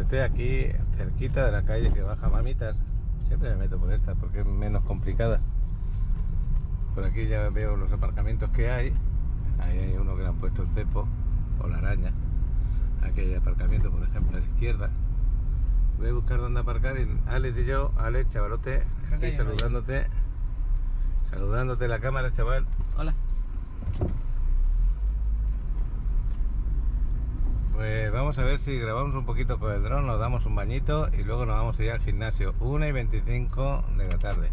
estoy aquí cerquita de la calle que baja Mamitas. Siempre me meto por esta porque es menos complicada. Por aquí ya veo los aparcamientos que hay. Ahí hay uno que le han puesto el cepo o la araña. Aquí hay aparcamiento, por ejemplo, a la izquierda. Voy a buscar dónde aparcar y Alex y yo, Alex, chavalote, aquí saludándote. Saludándote la cámara, chaval. Hola. Pues vamos a ver si grabamos un poquito con el dron, nos damos un bañito y luego nos vamos a ir al gimnasio, 1:25 de la tarde.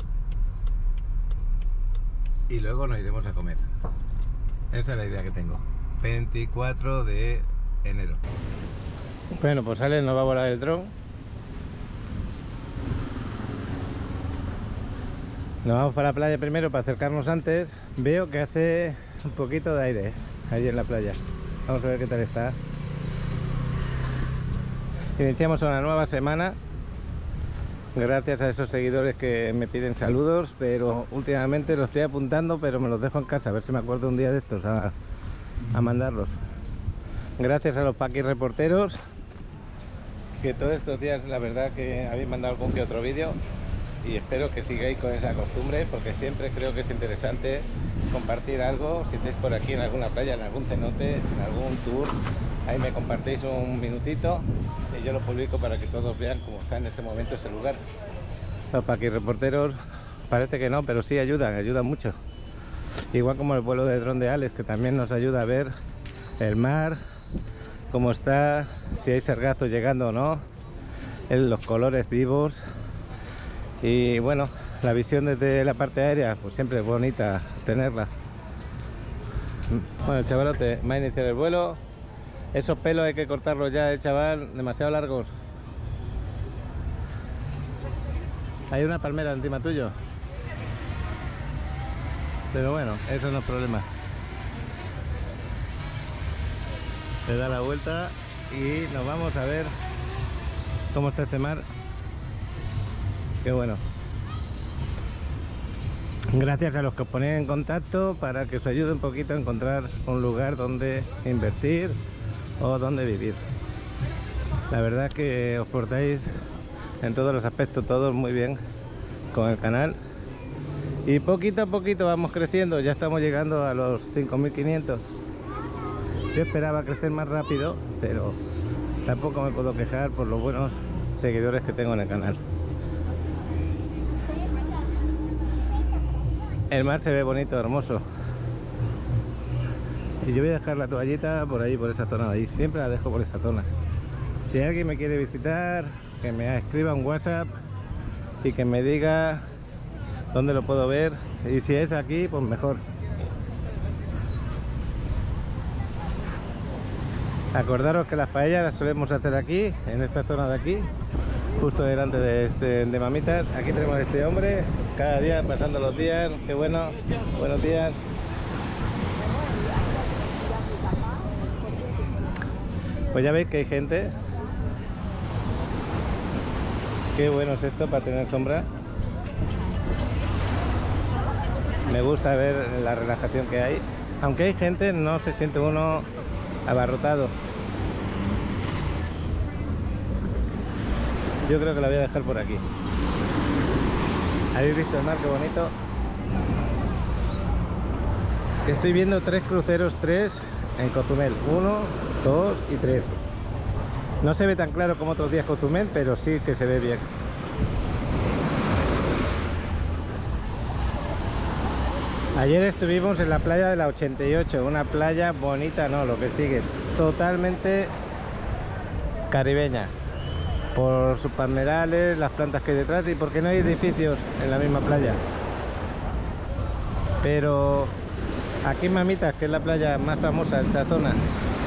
Y luego nos iremos a comer. Esa es la idea que tengo. 24 de enero. Bueno, pues Alex nos va a volar el dron. Nos vamos para la playa primero para acercarnos antes. Veo que hace un poquito de aire ahí en la playa. Vamos a ver qué tal está. Iniciamos una nueva semana. Gracias a esos seguidores que me piden saludos, pero últimamente los estoy apuntando, pero me los dejo en casa, a ver si me acuerdo un día de estos a mandarlos. Gracias a los Paqui reporteros, que todos estos días la verdad que habéis mandado algún que otro vídeo. Y espero que sigáis con esa costumbre, porque siempre creo que es interesante compartir algo. Si estáis por aquí en alguna playa, en algún cenote, en algún tour, ahí me compartís un minutito y yo lo publico para que todos vean cómo está en ese momento ese lugar. Los Paqui reporteros parece que no, pero sí ayudan mucho. Igual como el vuelo de dron de Alex, que también nos ayuda a ver el mar, cómo está, si hay sargazos llegando o no, los colores vivos. Y bueno, la visión desde la parte aérea, pues siempre es bonita tenerla. Bueno, el chavalote va a iniciar el vuelo. Esos pelos hay que cortarlos ya, chaval, demasiado largos. Hay una palmera encima tuyo. Pero bueno, eso no es problema. Le da la vuelta y nos vamos a ver cómo está este mar. Qué bueno. Gracias a los que os ponéis en contacto para que os ayude un poquito a encontrar un lugar donde invertir o donde vivir. La verdad es que os portáis en todos los aspectos, todos muy bien con el canal. Y poquito a poquito vamos creciendo, ya estamos llegando a los 5.500. Yo esperaba crecer más rápido, pero tampoco me puedo quejar por los buenos seguidores que tengo en el canal. El mar se ve bonito, hermoso. Y yo voy a dejar la toallita por ahí, por esa zona de ahí. Siempre la dejo por esa zona. Si alguien me quiere visitar, que me escriba un WhatsApp y que me diga dónde lo puedo ver. Y si es aquí, pues mejor. Acordaros que las paellas las solemos hacer aquí, en esta zona de aquí, justo delante de Mamitas. Aquí tenemos a este hombre, cada día pasando los días. Qué bueno, buenos días. Pues ya veis que hay gente. Qué bueno es esto para tener sombra. Me gusta ver la relajación que hay. Aunque hay gente, no se siente uno abarrotado. Yo creo que la voy a dejar por aquí. ¿Habéis visto el mar? Qué bonito. Estoy viendo 3 cruceros, 3 en Cozumel. 1, 2 y 3. No se ve tan claro como otros días Cozumel, pero sí que se ve bien. Ayer estuvimos en la playa de la 88, una playa bonita, no, lo que sigue, totalmente caribeña. Por sus palmerales, las plantas que hay detrás y porque no hay edificios en la misma playa. Pero aquí en Mamitas, que es la playa más famosa de esta zona,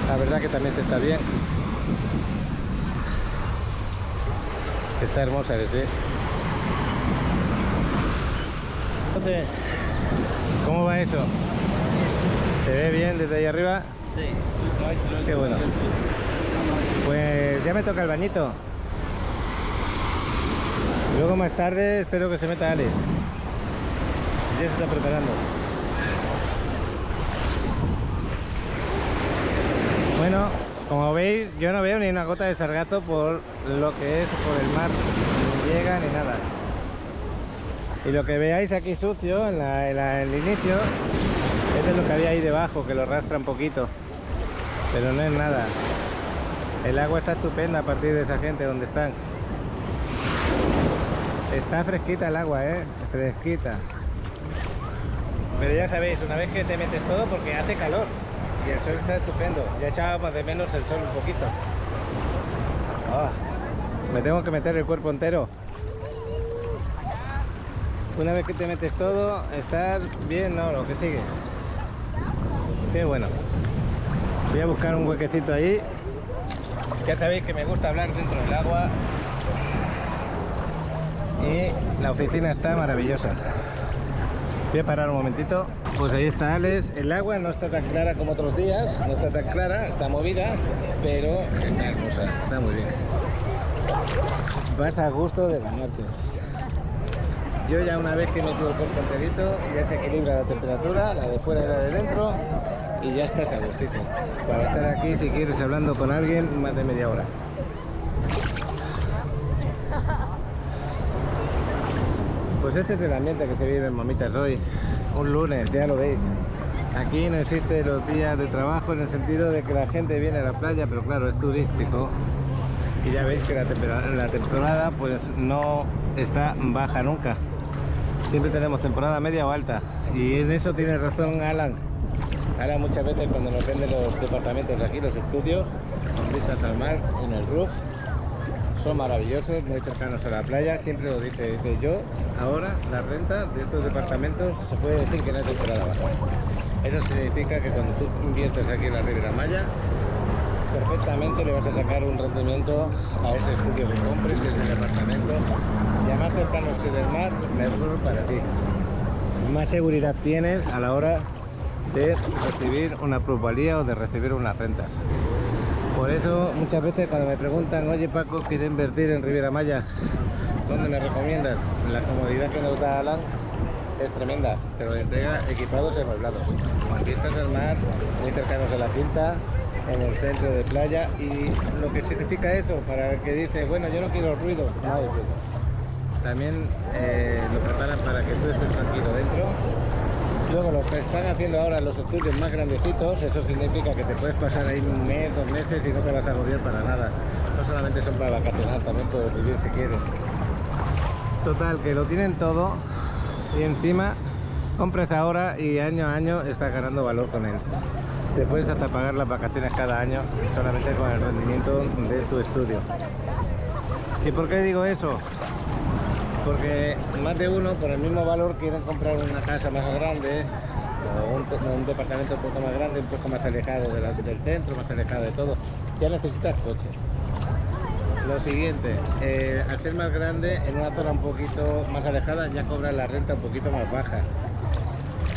la verdad que también se está bien. Está hermosa que sí. ¿Cómo va eso? ¿Se ve bien desde ahí arriba? Sí. Qué bueno. Pues ya me toca el bañito. Luego más tarde espero que se meta Alex. Ya se está preparando. Bueno, Como veis, yo no veo ni una gota de sargazo por lo que es por el mar, ni llega ni nada. Y lo que veáis aquí sucio en el inicio, eso es lo que había ahí debajo, que lo arrastra un poquito, pero no es nada. El agua está estupenda a partir de esa gente donde están. Está fresquita el agua, fresquita. Pero ya sabéis, una vez que te metes todo, porque hace calor y el sol está estupendo. Ya echábamos de menos el sol un poquito. Me tengo que meter el cuerpo entero. Una vez que te metes todo, estar bien, no, lo que sigue. Qué bueno. Voy a buscar un huequecito ahí. Ya sabéis que me gusta hablar dentro del agua. Y la oficina está maravillosa. Voy a parar un momentito. Pues ahí está Alex. El agua no está tan clara como otros días. No está tan clara, está movida, pero está hermosa, está muy bien. Vas a gusto de bañarte. Yo ya una vez que he metido el cuerpo enterito, ya se equilibra la temperatura, la de fuera y la de dentro, y ya estás a gustito. Para estar aquí, si quieres, hablando con alguien, más de media hora. Pues este es el ambiente que se vive en Mamitas hoy, un lunes, ya lo veis. Aquí no existe los días de trabajo en el sentido de que la gente viene a la playa, pero claro, es turístico. Y ya veis que la temporada pues no está baja nunca. Siempre tenemos temporada media o alta. Y en eso tiene razón Alan. Alan muchas veces cuando nos vende los departamentos aquí, los estudios, con vistas al mar, en el roof, son maravillosos, muy cercanos a la playa. Siempre lo dice yo, ahora la renta de estos departamentos se puede decir que no hay temporada baja. Eso significa que cuando tú inviertes aquí en la Riviera Maya, perfectamente le vas a sacar un rendimiento a ese estudio que compres, ese departamento. Ya más cercanos que del mar, mejor para ti. Más seguridad tienes a la hora de recibir una plusvalía o de recibir unas rentas. Por eso muchas veces cuando me preguntan, oye Paco, quiero invertir en Riviera Maya, ¿dónde me recomiendas? La comodidad que nos da Alan es tremenda, te lo entrega equipados y amueblados, con vistas al mar, muy cercanos a la quinta, en el centro de playa. Y lo que significa eso, para el que dice, bueno, yo no quiero ruido, no hay ruido. También lo preparan para que tú estés tranquilo dentro. Luego los que están haciendo ahora los estudios más grandecitos, eso significa que te puedes pasar ahí un mes, 2 meses y no te vas a agobiar para nada. No solamente son para vacacionar, también puedes vivir si quieres. Total, que lo tienen todo y encima compras ahora y año a año estás ganando valor con él. Te puedes hasta pagar las vacaciones cada año solamente con el rendimiento de tu estudio. ¿Y por qué digo eso? Porque más de uno por el mismo valor quieren comprar una casa más grande o un departamento un poco más grande, un poco más alejado del centro, más alejado de todo. Ya necesitas coche. Lo siguiente, al ser más grande, en una zona un poquito más alejada ya cobras la renta un poquito más baja.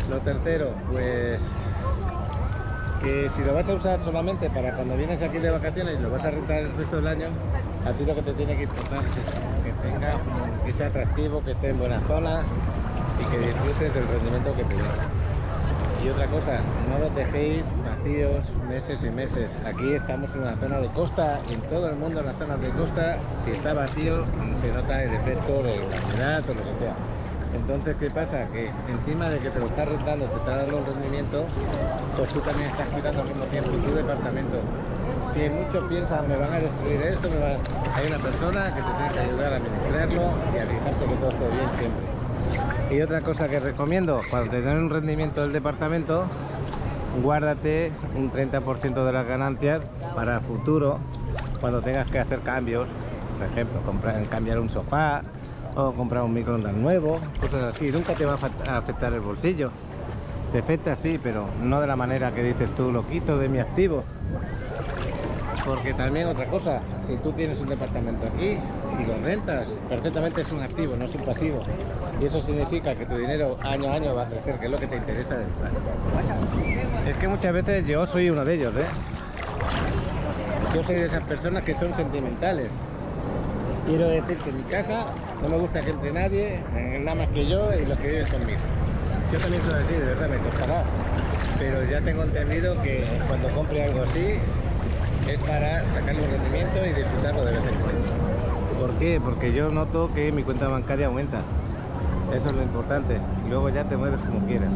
Lo tercero, pues que si lo vas a usar solamente para cuando vienes aquí de vacaciones y lo vas a rentar el resto del año, a ti lo que te tiene que importar es eso, que sea atractivo, que esté en buena zona y que disfrutes del rendimiento que te dé. Y otra cosa, no los dejéis vacíos meses y meses. Aquí estamos en una zona de costa y en todo el mundo en las zonas de costa, si está vacío se nota el efecto de la humedad o lo que sea. Entonces, ¿qué pasa? Que encima de que te lo estás rentando, te está dando un rendimiento, pues tú también estás cuidando al mismo tiempo tu departamento. Que muchos piensan, me van a destruir esto, hay una persona que te tiene que ayudar a administrarlo y a fijarse que todo esté bien siempre. Y otra cosa que recomiendo, cuando te den un rendimiento del departamento, guárdate un 30% de las ganancias para futuro, cuando tengas que hacer cambios, por ejemplo, cambiar un sofá, o comprar un microondas nuevo, cosas así. Nunca te va a afectar el bolsillo. Te afecta sí, pero no de la manera que dices tú, lo quito de mi activo. Porque también otra cosa, si tú tienes un departamento aquí y lo rentas, perfectamente es un activo, no es un pasivo. Y eso significa que tu dinero año a año va a crecer, que es lo que te interesa del plan. Es que muchas veces yo soy uno de ellos, Yo soy de esas personas que son sentimentales. Quiero decir que en mi casa no me gusta que entre nadie, nada más que yo y los que viven conmigo. Yo también soy así, de verdad, me costará. Pero ya tengo entendido que cuando compre algo así, es para sacarle un rendimiento y disfrutarlo de vez en cuando. ¿Por qué? Porque yo noto que mi cuenta bancaria aumenta. Eso es lo importante. Y luego ya te mueves como quieras.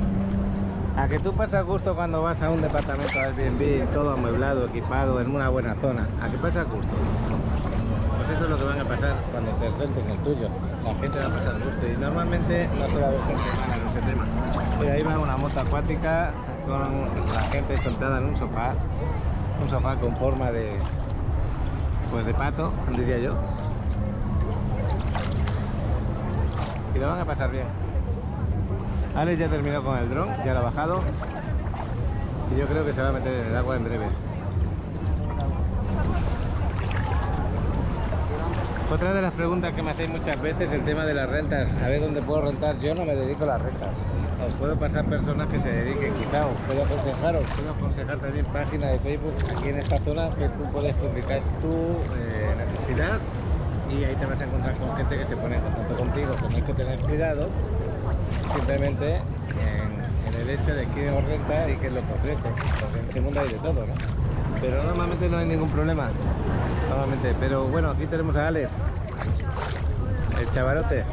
A que tú pasas gusto cuando vas a un departamento de Airbnb, todo amueblado, equipado, en una buena zona. ¿A que pasas gusto? Pues eso es lo que van a pasar cuando te renten el tuyo. La gente va a pasar gusto y normalmente no se va a ver gente mala en ese tema. Y ahí va una moto acuática con la gente sentada en un sofá con forma de, pues de pato, diría yo. Y lo van a pasar bien. Alex ya terminó con el dron, ya lo ha bajado y yo creo que se va a meter en el agua en breve. Otra de las preguntas que me hacéis muchas veces es el tema de las rentas. A ver dónde puedo rentar. Yo no me dedico a las rentas. Os puedo pasar personas que se dediquen, quizá os puedo aconsejar también páginas de Facebook aquí en esta zona que tú puedes publicar tu necesidad y ahí te vas a encontrar con gente que se pone en contacto contigo. Tenéis que tener cuidado simplemente en el hecho de quién os renta y qué es lo que ofrece, porque en este mundo hay de todo, ¿no? Pero normalmente no hay ningún problema, normalmente. Pero bueno, aquí tenemos a Alex, el chavarote.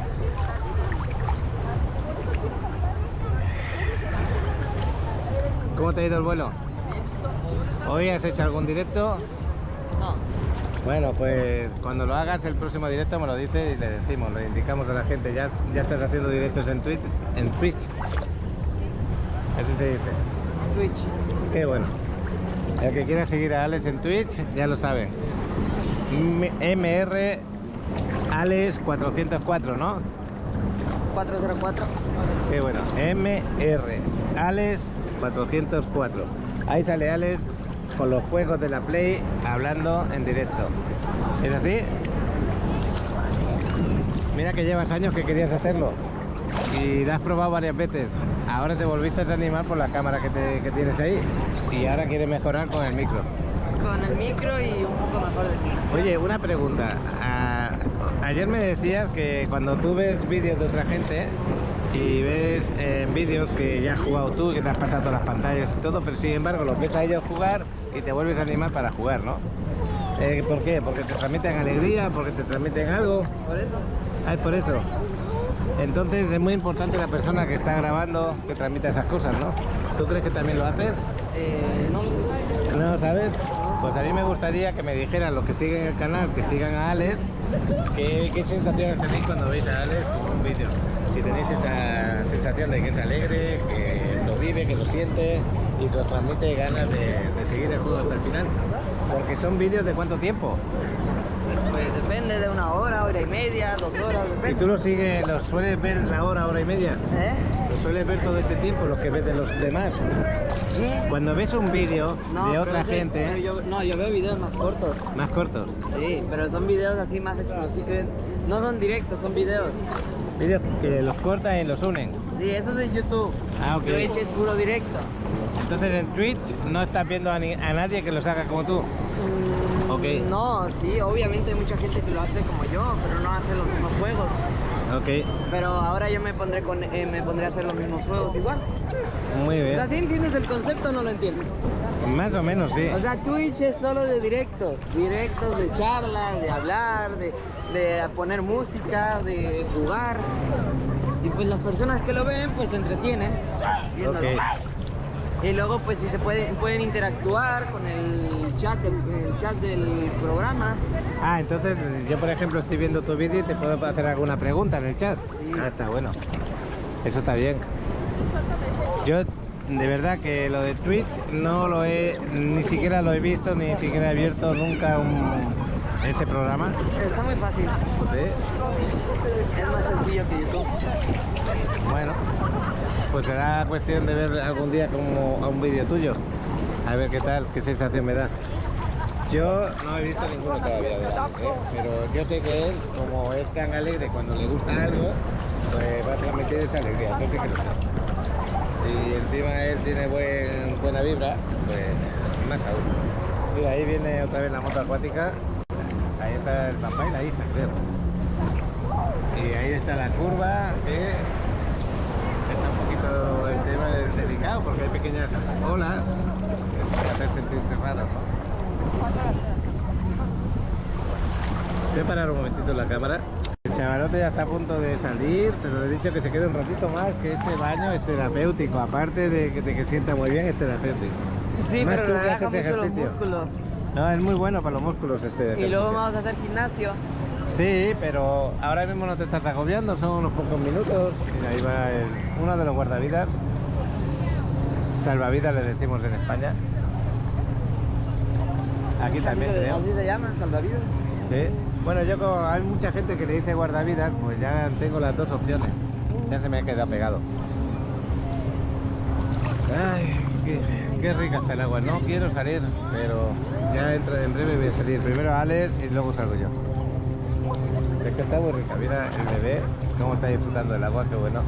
¿Cómo te ha ido el vuelo? ¿Hoy has hecho algún directo? No. Bueno, pues cuando lo hagas el próximo directo me lo dices y le decimos, le indicamos a la gente. Ya estás haciendo directos en Twitch. Así se dice. Twitch. Qué bueno. El que quiera seguir a Alex en Twitch ya lo saben. MR Alex 404, ¿no? 404. Qué bueno. MR Alex 404. Ahí sale Alex con los juegos de la Play hablando en directo. ¿Es así? Mira que llevas años que querías hacerlo y lo has probado varias veces. Ahora te volviste a animar por la cámara que tienes ahí y ahora quieres mejorar con el micro. Con el micro y un poco mejor de micro. Oye, una pregunta. Ayer me decías que cuando tú ves vídeos de otra gente y ves vídeos que ya has jugado tú, que te has pasado todas las pantallas y todo, pero sin embargo los ves a ellos jugar y te vuelves a animar para jugar, ¿no? ¿Por qué? ¿Porque te transmiten alegría? ¿Porque te transmiten algo? Por eso. Ah, es por eso. Entonces es muy importante la persona que está grabando que transmita esas cosas, ¿no? ¿Tú crees que también lo haces? No lo sé. ¿No lo sabes? Pues a mí me gustaría que me dijeran los que siguen el canal, que sigan a Alex, qué sensaciones tenéis cuando veis a Alex en un vídeo. Si tenéis esa sensación de que es alegre, que lo vive, que lo siente y que os transmite ganas de seguir el juego hasta el final. Porque son vídeos de ¿cuánto tiempo? Pues depende de una hora, hora y media, 2 horas, depende. ¿Y tú los sueles ver la hora y media? ¿Los sueles ver todo ese tiempo, los que ves de los demás? ¿Qué? Cuando ves un vídeo de otra gente... Pero yo veo videos más cortos. Más cortos. Sí, pero son videos así más explosivos. No son directos, son videos. Vídeos que los cortan y los unen. Sí, eso es en YouTube. Ah, ok. Twitch es puro directo. Entonces en Twitch no estás viendo a nadie que los haga como tú. Ok. No, sí, obviamente hay mucha gente que lo hace como yo, pero no hace los mismos juegos. Ok. Pero ahora yo me pondré a hacer los mismos juegos igual. Muy O sea, bien. ¿sí entiendes el concepto o no lo entiendes? Más o menos, sí. O sea, Twitch es solo de directos de charlas, de hablar, de poner música, de jugar. Y pues las personas que lo ven, pues se entretienen viéndolo. Ok. Y luego pues si se pueden interactuar con el chat del programa. Ah, entonces yo por ejemplo estoy viendo tu vídeo y te puedo hacer alguna pregunta en el chat. Sí. Ah, está bueno. Eso está bien. Yo de verdad que lo de Twitch ni siquiera lo he visto, ni siquiera he abierto nunca ese programa. Está muy fácil. ¿Sí? Es más sencillo que YouTube. Bueno, pues será cuestión de ver algún día como a un vídeo tuyo. A ver qué tal, qué sensación me da. Yo no he visto ninguno todavía de Alex, pero yo sé que él, como es tan alegre cuando le gusta algo, pues va a transmitir esa alegría, eso sí que lo sé. Y encima él tiene buena vibra, pues más aún. Mira, ahí viene otra vez la moto acuática. Ahí está el papá y la hija, creo. Y ahí está la curva, que está un poquito el tema delicado porque hay pequeñas olas que pueden hacer sentirse raros, ¿no? Voy a parar un momentito la cámara. El chavalote ya está a punto de salir, pero le he dicho que se quede un ratito más, que este baño es terapéutico, aparte de que sienta muy bien, es terapéutico. Sí, Más pero tú que relaja haces mucho los ejercicio. músculos. No, es muy bueno para los músculos este Y ejercicio. luego vamos a hacer gimnasio. Sí, pero ahora mismo no te estás agobiando, son unos pocos minutos. Mira, ahí va uno de los guardavidas. Salvavidas le decimos en España. Aquí también tenemos. ¿Así se llaman, salvavidas? Sí. Bueno, yo como hay mucha gente que le dice guardavidas, pues ya tengo las dos opciones. Ya se me ha quedado pegado. Ay, qué rica está el agua. No quiero salir, pero ya en breve voy a salir. Primero Alex y luego salgo yo. Es que está muy rica. Mira el bebé, cómo está disfrutando del agua, qué bueno.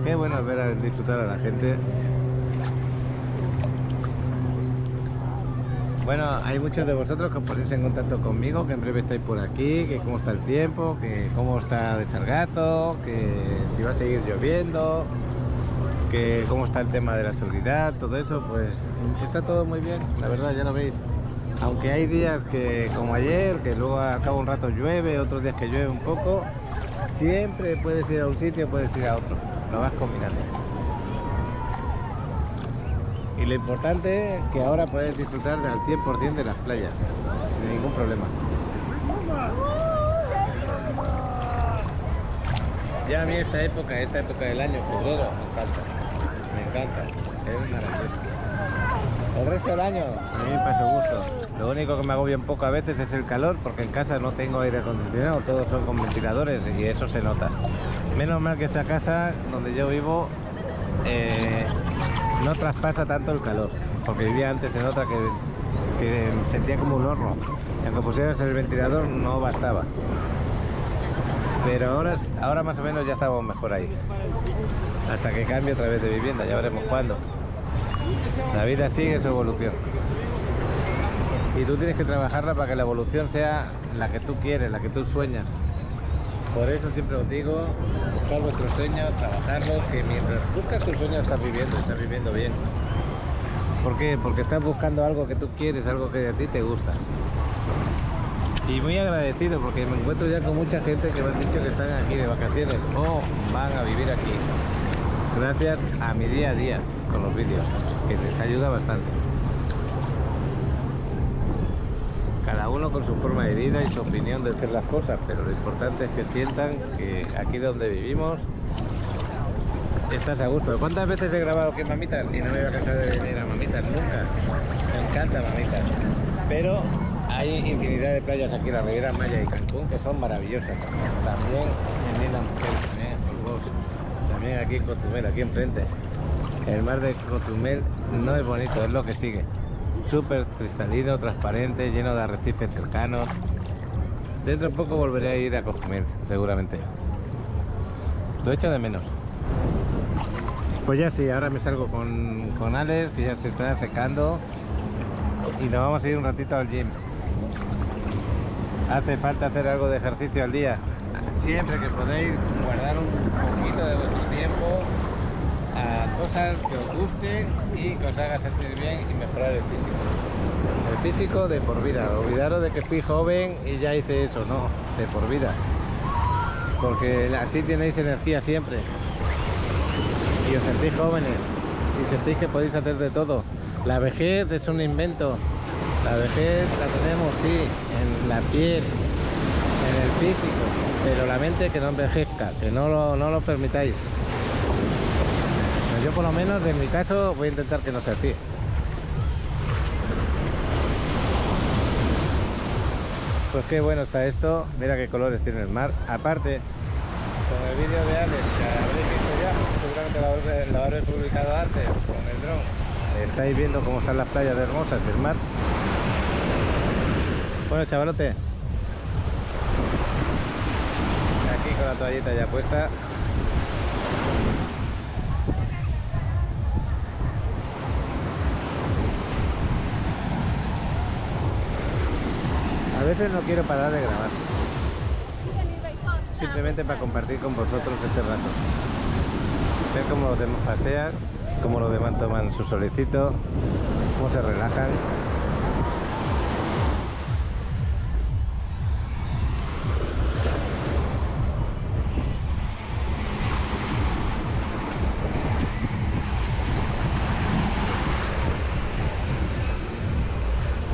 Qué bueno es ver a disfrutar a la gente. Bueno, hay muchos de vosotros que os ponéis en contacto conmigo, que en breve estáis por aquí, que cómo está el tiempo, que cómo está de Sargato, que si va a seguir lloviendo, que cómo está el tema de la seguridad, todo eso, pues está todo muy bien, la verdad, ya lo veis. Aunque hay días que, como ayer, que luego al cabo un rato llueve, otros días que llueve un poco, siempre puedes ir a un sitio, puedes ir a otro, lo vas combinando. Y lo importante es que ahora puedes disfrutar al 100% de las playas, sin ningún problema. Ya a mí esta época del año, febrero, me encanta, es maravilloso. El resto del año, a mí me pasa gusto. Lo único que me agobia un poco a veces es el calor, porque en casa no tengo aire acondicionado, todos son con ventiladores y eso se nota. Menos mal que esta casa donde yo vivo no traspasa tanto el calor, porque vivía antes en otra que sentía como un horno. Y aunque pusieras el ventilador no bastaba. Pero ahora más o menos ya estamos mejor ahí. Hasta que cambie otra vez de vivienda, ya veremos cuándo. La vida sigue su evolución. Y tú tienes que trabajarla para que la evolución sea la que tú quieres, la que tú sueñas. Por eso siempre os digo, buscar vuestros sueños, trabajarlos, que mientras buscas tus sueños estás viviendo bien. ¿Por qué? Porque estás buscando algo que tú quieres, algo que a ti te gusta. Y muy agradecido porque me encuentro ya con mucha gente que me han dicho que están aquí de vacaciones o van a vivir aquí. Gracias a mi día a día con los vídeos, que les ayuda bastante. Cada uno con su forma de vida y su opinión de hacer las cosas, pero lo importante es que sientan que aquí donde vivimos estás a gusto. ¿Cuántas veces he grabado aquí en Mamitas? Y no me voy a cansar de venir a Mamitas nunca. Me encanta Mamitas. Pero hay infinidad de playas aquí en la Riviera Maya y Cancún que son maravillosas. También en Isla Mujer, también aquí en Cozumel, aquí enfrente. El mar de Cozumel no es bonito, es lo que sigue. Súper cristalino, transparente, lleno de arrecifes cercanos. Dentro de poco volveré a ir a Cozumel, seguramente. Lo echo de menos. Pues ya sí, ahora me salgo con Alex, que ya se está secando. Y nos vamos a ir un ratito al gym. Hace falta hacer algo de ejercicio al día. Siempre que podéis guardar un poquito de vuestro tiempo a cosas que os gusten y que os haga sentir bien y mejorar el físico. El físico de por vida. Olvidaros de que fui joven y ya hice eso, no, de por vida. Porque así tenéis energía siempre. Y os sentís jóvenes y sentís que podéis hacer de todo. La vejez es un invento. La vejez la tenemos, sí, en la piel, en el físico, pero la mente que no envejezca, que no lo permitáis. Yo por lo menos en mi caso voy a intentar que no sea así. Pues qué bueno está esto, mira qué colores tiene el mar. Aparte, con el vídeo de Alex, que habréis visto ya, seguramente lo habré publicado antes con el dron. Estáis viendo cómo están las playas de hermosas del mar. Bueno, chavalote, aquí con la toallita ya puesta. A veces no quiero parar de grabar, simplemente para compartir con vosotros este rato, ver cómo los demás pasean cómo los demás toman su solecito, cómo se relajan.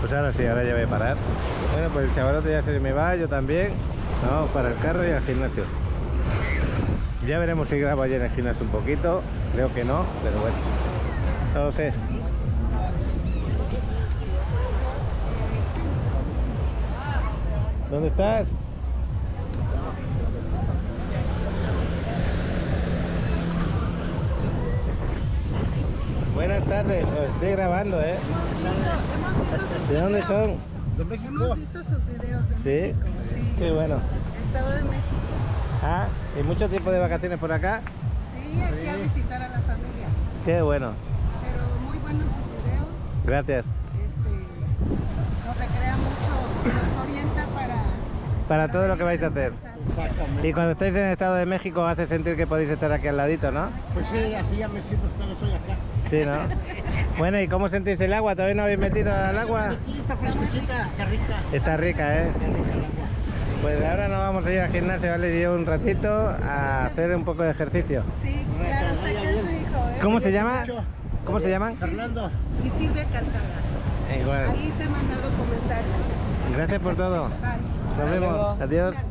Pues ahora sí, ahora ya voy a parar. Bueno, pues el chavalote ya se me va, yo también. Vamos para el carro y al gimnasio. Ya veremos si grabo allí en el gimnasio un poquito. Creo que no, pero bueno, no lo sé. ¿Dónde estás? Buenas tardes, lo estoy grabando, ¿eh? ¿De dónde son? ¿De México? Hemos visto sus videos de ¿Sí? México. Sí. Qué bueno. Estado de México. Ah, ¿y mucho tiempo de vacaciones por acá? Sí, aquí a visitar a la familia. Qué bueno. Pero muy buenos sus videos. Gracias. Nos recrea mucho, nos orienta Para todo lo que vais a hacer. Exactamente. Y cuando estáis en el Estado de México hace sentir que podéis estar aquí al ladito, ¿no? Pues sí, así ya me siento que soy acá. Sí, ¿no? Bueno, ¿y cómo sentís el agua? ¿Todavía no habéis metido al agua? Aquí está fresquecita, está rica. Está rica, ¿eh? Está rica el agua. Pues ahora nos vamos a ir al gimnasio, ¿vale? Yo un ratito a hacer un poco de ejercicio. Sí, claro, sé que es su hijo, ¿eh? ¿Cómo se llama? ¿Cómo se llaman? Fernando. Y Silvia Calzada. Igual. Ahí te he mandado comentarios. Gracias por todo. Bye. Nos vemos. Adiós. Bye.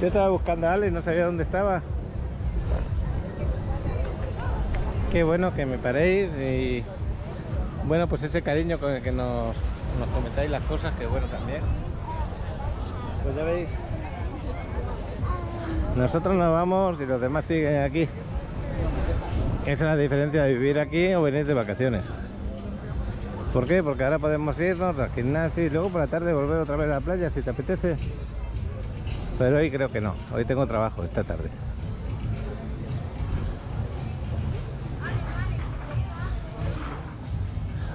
Yo estaba buscando a Ale y no sabía dónde estaba. Qué bueno que me paréis y bueno, pues ese cariño con el que nos comentáis las cosas, que bueno también. Pues ya veis, nosotros nos vamos y los demás siguen aquí. Esa es la diferencia de vivir aquí o venir de vacaciones. ¿Por qué? Porque ahora podemos irnos al gimnasio y luego por la tarde volver otra vez a la playa si te apetece. Pero hoy creo que no, hoy tengo trabajo esta tarde.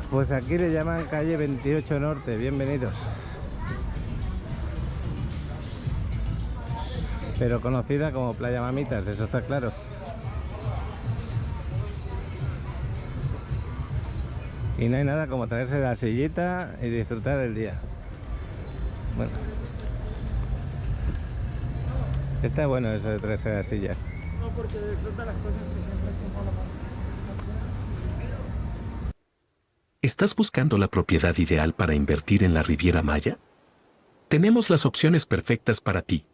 Pues aquí le llaman calle 28 Norte, bienvenidos. Pero conocida como Playa Mamitas, eso está claro. Y no hay nada como traerse la sillita y disfrutar el día. Bueno. Está bueno eso de traerse la silla. No, porque son de las cosas que siempre tengo la mano. ¿Estás buscando la propiedad ideal para invertir en la Riviera Maya? Tenemos las opciones perfectas para ti.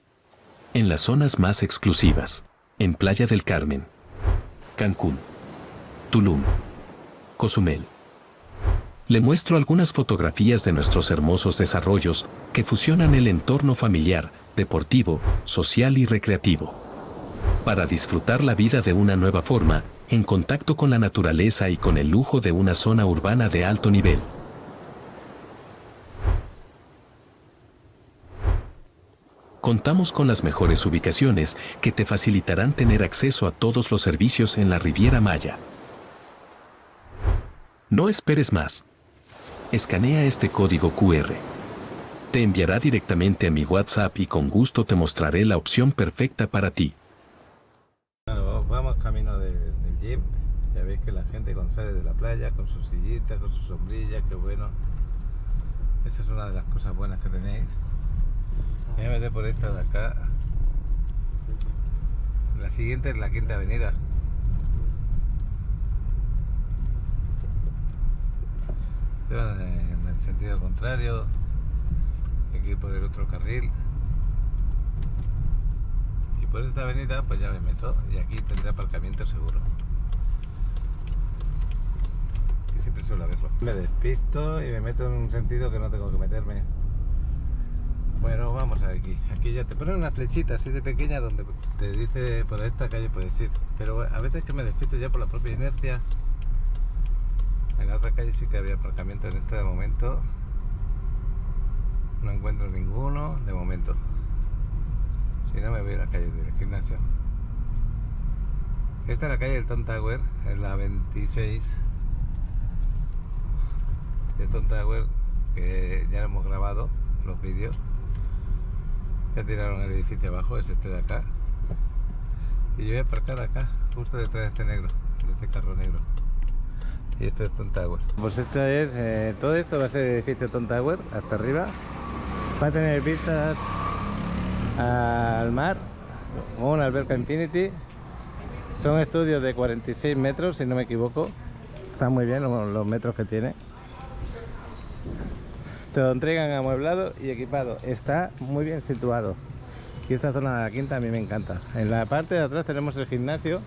En las zonas más exclusivas, en Playa del Carmen, Cancún, Tulum, Cozumel. Le muestro algunas fotografías de nuestros hermosos desarrollos que fusionan el entorno familiar, deportivo, social y recreativo. Para disfrutar la vida de una nueva forma, en contacto con la naturaleza y con el lujo de una zona urbana de alto nivel. Contamos con las mejores ubicaciones que te facilitarán tener acceso a todos los servicios en la Riviera Maya. No esperes más. Escanea este código QR. Te enviará directamente a mi WhatsApp y con gusto te mostraré la opción perfecta para ti. Bueno, vamos camino del gym. Ya veis que la gente cuando sale de la playa con su sillita, con su sombrilla, qué bueno. Esa es una de las cosas buenas que tenéis. Voy a meter por esta de acá. La siguiente es la Quinta Avenida. Se va en el sentido contrario. Hay que ir por el otro carril. Y por esta avenida pues ya me meto y aquí tendré aparcamiento seguro. Y siempre suelo verlo. Me despisto y me meto en un sentido que no tengo que meterme. Bueno, vamos aquí. Aquí ya te ponen una flechita así de pequeña donde te dice por esta calle puedes ir. Pero a veces que me despisto ya por la propia inercia. En la otra calle sí que había aparcamiento, en este de momento no encuentro ninguno, de momento. Si no me voy a la calle del gimnasio. Esta es la calle del Tom Tower, es la 26. El Tom Tower, que ya lo hemos grabado, los vídeos. Ya tiraron el edificio abajo, es este de acá. Y yo voy a aparcar acá, justo detrás de este negro, de este carro negro. Y esto es Ton Tower. Pues esto es, todo esto va a ser el edificio Ton Tower, hasta arriba. Va a tener vistas al mar, o una alberca Infinity. Son estudios de 46 metros, si no me equivoco. Está muy bien los metros que tiene. Te lo entregan amueblado y equipado. Está muy bien situado. Y esta zona de la quinta a mí me encanta. En la parte de atrás tenemos el gimnasio,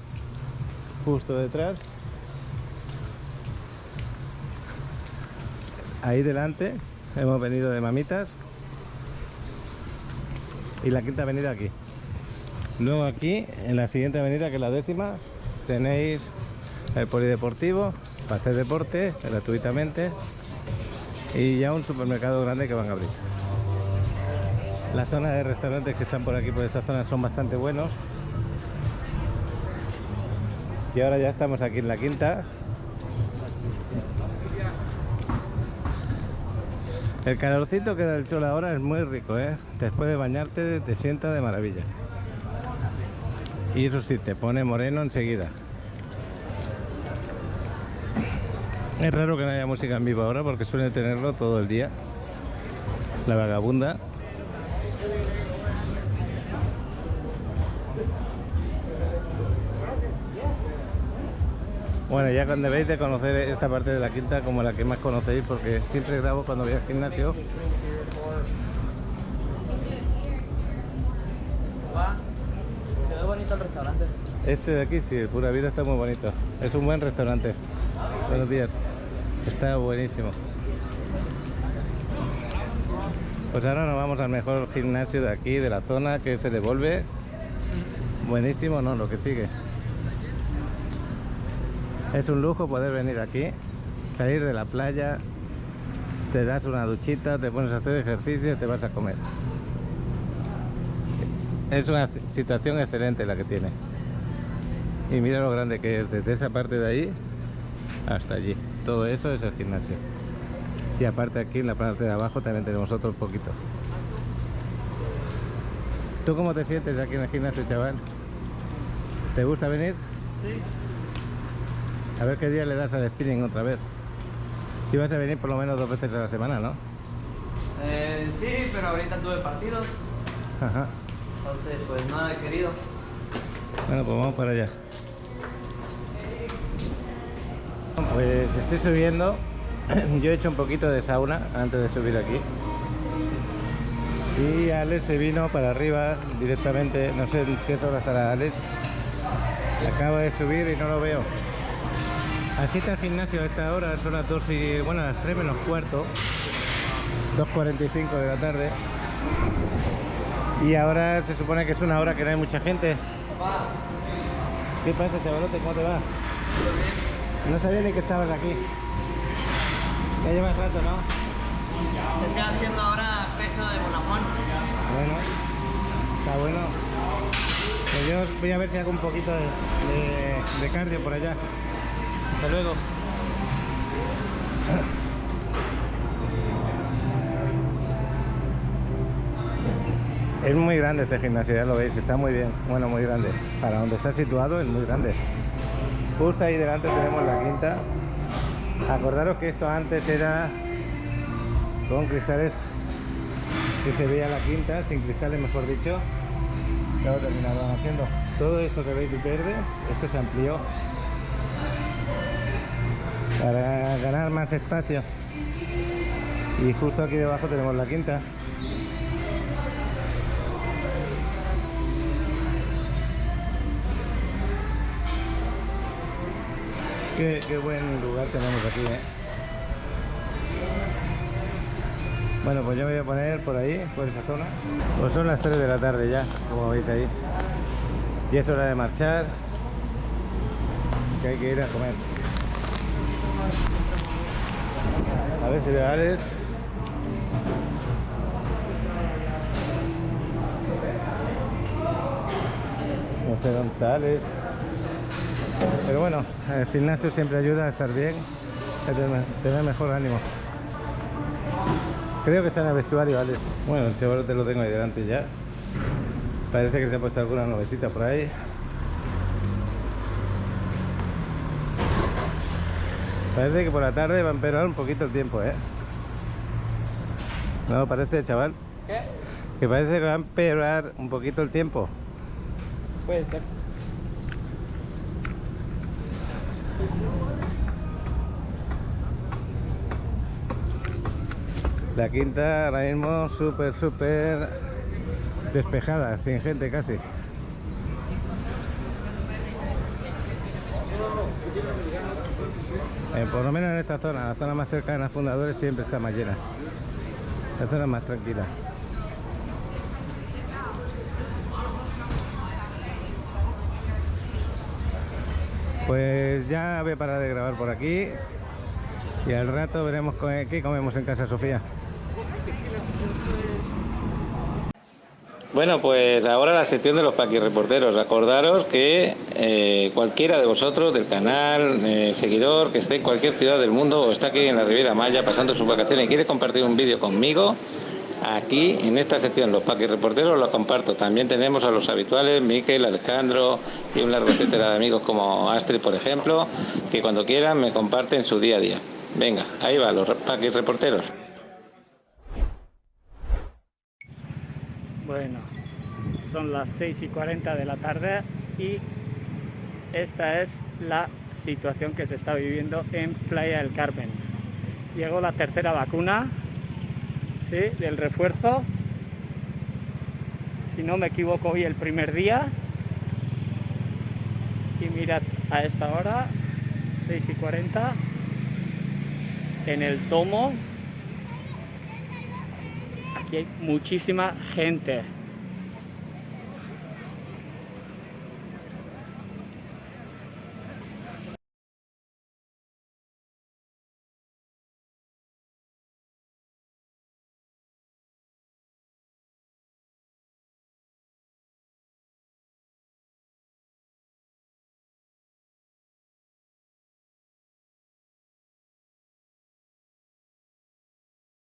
justo detrás. Ahí delante hemos venido de mamitas. Y la quinta avenida aquí. Luego aquí, en la siguiente avenida, que es la 10ª, tenéis el polideportivo para hacer deporte gratuitamente. Y ya un supermercado grande que van a abrir. Las zonas de restaurantes que están por aquí, por esta zona, son bastante buenos. Y ahora ya estamos aquí en la quinta. El calorcito que da el sol ahora es muy rico, ¿eh? Después de bañarte te sienta de maravilla. Y eso sí, te pone moreno enseguida. Es raro que no haya música en vivo ahora porque suele tenerlo todo el día. La vagabunda. Bueno, ya cuando debéis de conocer esta parte de la quinta como la que más conocéis, porque siempre grabo cuando voy al gimnasio. Quedó bonito el restaurante. Este de aquí sí, el Pura Vida está muy bonito. Es un buen restaurante. Buenos días. Está buenísimo. Pues ahora nos vamos al mejor gimnasio de aquí, de la zona, que se devuelve. Buenísimo, no, lo que sigue. Es un lujo poder venir aquí, salir de la playa, te das una duchita, te pones a hacer ejercicio y te vas a comer. Es una situación excelente la que tiene. Y mira lo grande que es, desde esa parte de ahí hasta allí. Todo eso es el gimnasio. Y aparte aquí en la parte de abajo también tenemos otro poquito. ¿Tú cómo te sientes aquí en el gimnasio, chaval? ¿Te gusta venir? Sí. A ver qué día le das al spinning otra vez. Y vas a venir por lo menos 2 veces a la semana, ¿no? Sí, pero ahorita tuve partidos. Ajá. Entonces, pues no he querido. Bueno, pues vamos para allá. Pues estoy subiendo. Yo he hecho un poquito de sauna antes de subir aquí. Y Alex se vino para arriba directamente. No sé en qué hora estará Alex. Acaba de subir y no lo veo. Así está el gimnasio a esta hora. Son las 2 y... bueno, las 3 menos cuarto. 2:45 de la tarde. Y ahora se supone que es una hora que no hay mucha gente. ¿Qué pasa, chavalote? ¿Cómo te va? No sabía ni que estabas aquí. Ya llevas rato, ¿no? Se está haciendo ahora peso de Bonafón. Bueno, está bueno. Pues yo voy a ver si hago un poquito de cardio por allá. Hasta luego. Es muy grande este gimnasio, ya lo veis, está muy bien. Bueno, muy grande. Para donde está situado es muy grande. Justo ahí delante tenemos la quinta. Acordaros que esto antes era con cristales, que se veía la quinta, sin cristales mejor dicho. Luego terminaron haciendo todo esto que veis verde, esto se amplió para ganar más espacio. Y justo aquí debajo tenemos la quinta. Qué buen lugar tenemos aquí, ¿eh? Bueno, pues yo me voy a poner por ahí, por esa zona. Pues son las 3 de la tarde ya, como veis ahí. Y es hora de marchar, que hay que ir a comer. A ver si veo a Alex. No sé dónde está Alex. Pero bueno, el gimnasio siempre ayuda a estar bien, a tener mejor ánimo. Creo que está en el vestuario, Alex. Bueno, el chaval te lo tengo ahí delante ya. Parece que se ha puesto alguna nubecita por ahí. Parece que por la tarde va a empeorar un poquito el tiempo, ¿eh? ¿No parece, chaval? ¿Qué? Que parece que va a empeorar un poquito el tiempo. Puede ser. La Quinta ahora mismo súper despejada, sin gente casi. Por lo menos en esta zona, la zona más cercana a Fundadores siempre está más llena. La zona más tranquila. Pues ya voy a parar de grabar por aquí y al rato veremos qué comemos en casa Sofía. Bueno, pues ahora la sección de los paquirreporteros. Acordaros que cualquiera de vosotros del canal, seguidor, que esté en cualquier ciudad del mundo o está aquí en la Riviera Maya pasando sus vacaciones y quiere compartir un vídeo conmigo, aquí en esta sección, los paquirreporteros, lo comparto. También tenemos a los habituales, Miquel, Alejandro y un largo etcétera de amigos como Astrid, por ejemplo, que cuando quieran me comparten su día a día. Venga, ahí va, los paquirreporteros. Bueno, son las 6:40 de la tarde y esta es la situación que se está viviendo en Playa del Carmen. Llegó la tercera vacuna, ¿sí?, del refuerzo. Si no me equivoco, hoy el primer día. Y mirad, a esta hora, 6:40, en el Tomo. Aquí hay muchísima gente.